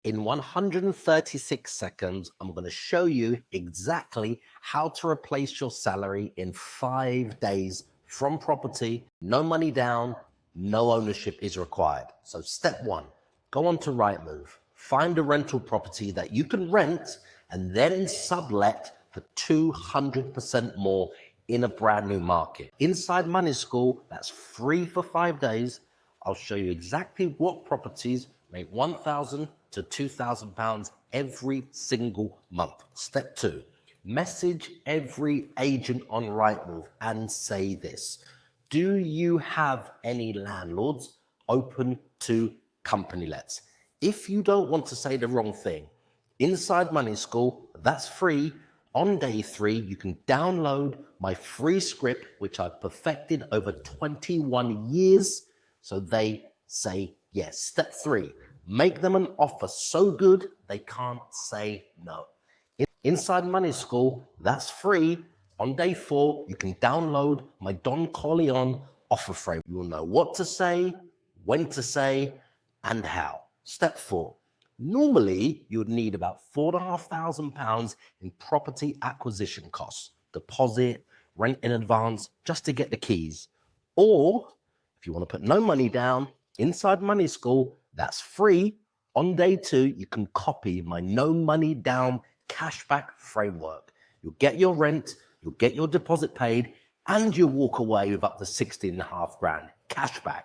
In 136 seconds, I'm going to show you exactly how to replace your salary in 5 days from property. No money down, no ownership is required. So step one, go on to Rightmove, find a rental property that you can rent and then sublet for 200% more in a brand new market. Inside Moneyy School, that's free for 5 days. I'll show you exactly what properties make £1,000 to £2,000 every single month. Step two, message every agent on Rightmove and say this: do you have any landlords open to company lets? If you don't want to say the wrong thing, inside Moneyy School, that's free. On day 3, you can download my free script, which I've perfected over 21 years. So they say yes. Step 3, make them an offer so good they can't say no. Inside Moneyy School, that's free. On day 4, you can download my Don Corleone offer frame. You'll know what to say, when to say, and how. Step 4, normally you would need about £4,500 in property acquisition costs, deposit, rent in advance, just to get the keys. Or if you want to put no money down, inside Moneyy School, that's free. On day 2, you can copy my no money down cashback framework. You'll get your rent, you'll get your deposit paid, and you'll walk away with up to 16.5 grand cashback.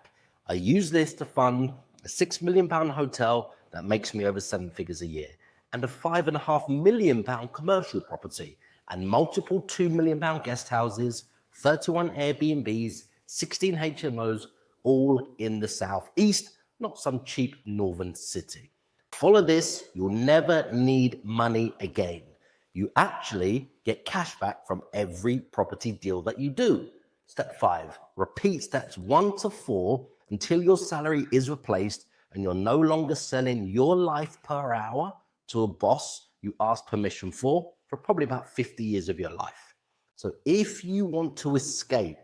I use this to fund a £6 million hotel that makes me over 7 figures a year, and a £5.5 million commercial property, and multiple £2 million guest houses, 31 Airbnbs, 16 HMOs, all in the southeast, not some cheap northern city. Follow this, you'll never need money again. You actually get cash back from every property deal that you do. Step 5, repeat steps 1 to 4 until your salary is replaced and you're no longer selling your life per hour to a boss you asked permission for probably about 50 years of your life. So if you want to escape,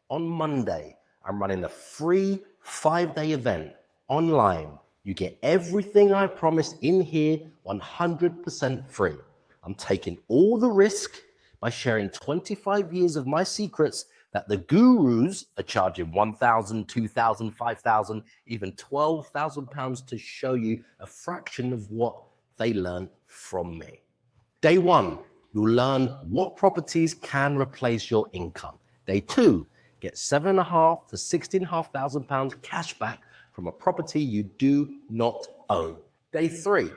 on Monday, I'm running a free 5-day event online. You get everything I promised in here 100% free. I'm taking all the risk by sharing 25 years of my secrets that the gurus are charging £1,000, £2,000, £5,000, even £12,000 to show you a fraction of what they learned from me. Day 1, you'll learn what properties can replace your income. Day 2, get £7,500 to £16,500 cash back from a property you do not own. Day 3,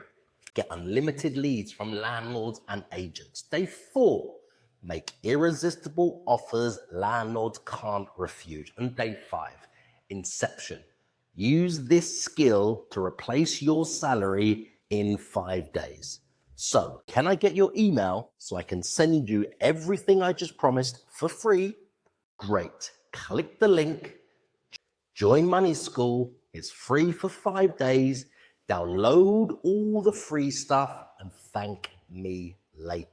get unlimited leads from landlords and agents. Day 4, make irresistible offers landlords can't refuse. And day 5, inception. Use this skill to replace your salary in 5 days. So, can I get your email so I can send you everything I just promised for free? Great. Click the link. Join Moneyy School. It's free for 5 days. Download all the free stuff and thank me later.